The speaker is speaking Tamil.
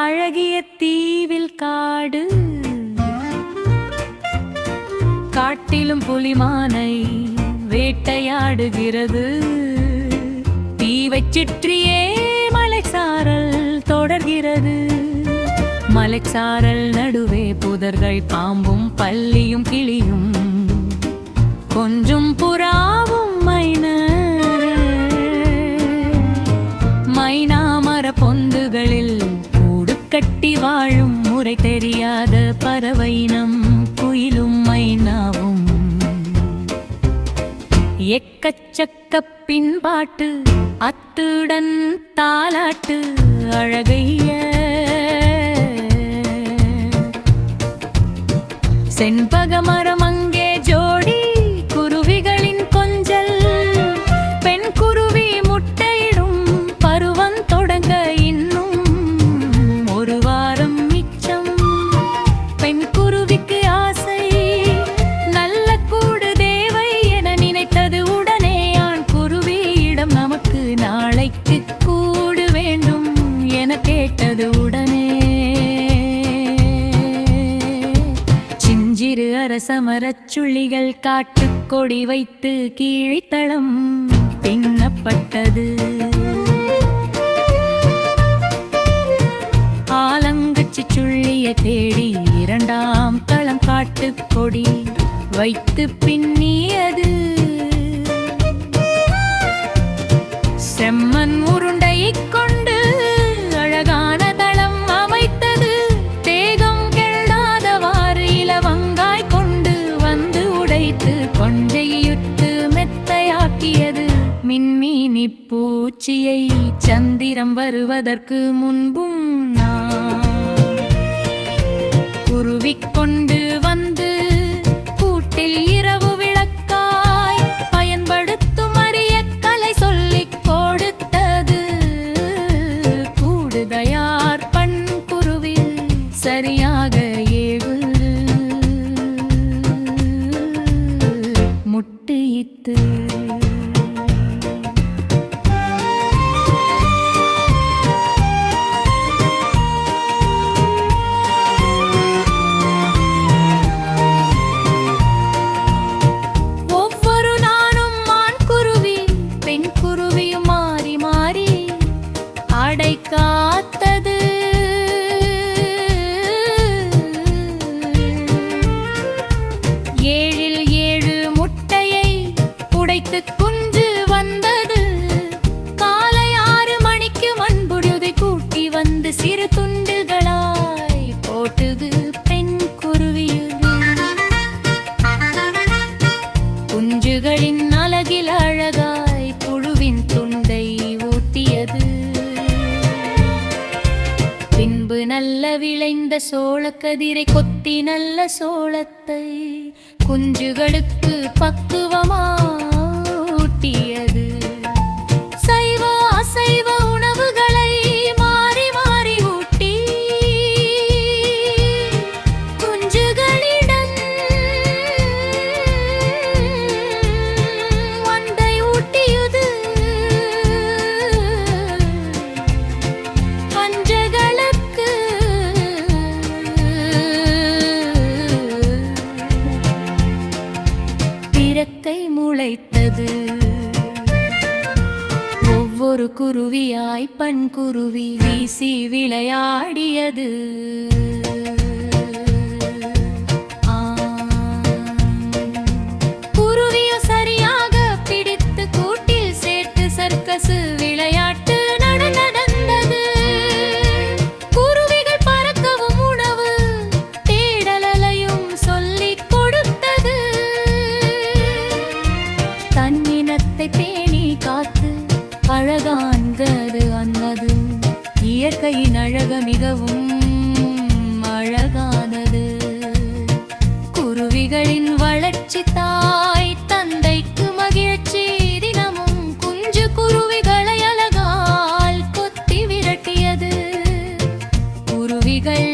அழகிய தீவில் காடு, காட்டிலும் புலிமானை வேட்டையாடுகிறது. தீவைச் சுற்றியே மலைச்சாரல் தொடர்கிறது. மலைச்சாரல் நடுவே புதர்கள், பாம்பும் பல்லியும் கிளியும் கொஞ்சம் புறாவும் மைனா மர பொந்துகளில் கட்டி வாழும் முறை தெரியாத பறவைனம் குயிலும் மைனாவும். எக்கச்சக்க பின்பாட்டு அத்துடன் தாலாட்டு அழகைய செண்பக மரம் அங்கே ஜோடி குருவிகளின் கொஞ்சல். பெண் குருவி முட்டையிடும் பருவம் தொடங்க இன்னும் ஒரு வாரம் மிச்சம். பெண் குருவிக்கு ஆசை, நல்ல கூடு தேவை என நினைத்தது உடனே ஆண் குருவியிடம் நமக்கு நாளைக்கு கூடு வேண்டும் என கேட்டது உடனே. சிறு அரசமரச் சுள்ளிகள் காட்டுக் கொடி வைத்து கீழித்தளம் பின்னப்பட்டது. ஆலங்கச்சி சுள்ளிய தேடி இரண்டாம் தளம் காட்டுக் கொடி வைத்து பின்னியது. செம்மண் உருண்டையைக் கொண்டு அழகான தளம் அமைத்தது. தேகம் கெடாதவாறு இலவங்காய் கொண்டு வந்து உடைத்து கொண்டையுற்று மெத்தையாக்கியது. மின்மீனி பூச்சியை சந்திரம் வருவதற்கு முன்பும் குருவி கொண்டு வந்து கூட்டில் இரவு விளக்காய் பயன்படுத்தும் அரிய கலை சொல்லிக் கொடுத்தது. கூடு தயார் பண் குருவில் சரியாக 7 முட்டையிட்டு. காத்தது. ஏழில் 7 முட்டையை உடைத்து குஞ்சு வந்தது. காலை 6 மணிக்கு மண்புழுதை கூட்டி வந்து சிறு துண்டுகளாய் போட்டுது பெண் குருவியுது. குஞ்சுகளின் அழகில் அழகாய் புழுவின் துண்டை ஊட்டியது. பின்பு நல்ல விளைந்த சோளக்கதிரை கொத்தி நல்ல சோளத்தை குஞ்சுகளுக்கு பக்குவமா ஊட்டியது. சைவ அசைவ உணவுகளை மாறி மாறி ஊட்டி குஞ்சுகளிடம் வண்டை ஊட்டியது. இறக்கை முளைத்தது. ஒவ்வொரு குருவியாய் பண் குருவி வீசி விளையாடியது. குருவியோ சரியாக பிடித்து கூட்டில் சேர்த்து சர்க்கசு விளையாட்டு நடந்தது. குருவிகள் பறக்கவும் உணவு தேடலையும் சொல்லிக் கொடுத்தது. தன்னினத்தை பேணி காத்து அழகான்றது அன்னது. இயற்கையின் அழக மிகவும் அழகானது. குருவிகளின் வளர்ச்சி தாய் தந்தைக்கு மகிழ்ச்சி. தினமும் குஞ்சு குருவிகளை அழகால் கொத்தி விரட்டியது. குருவிகள்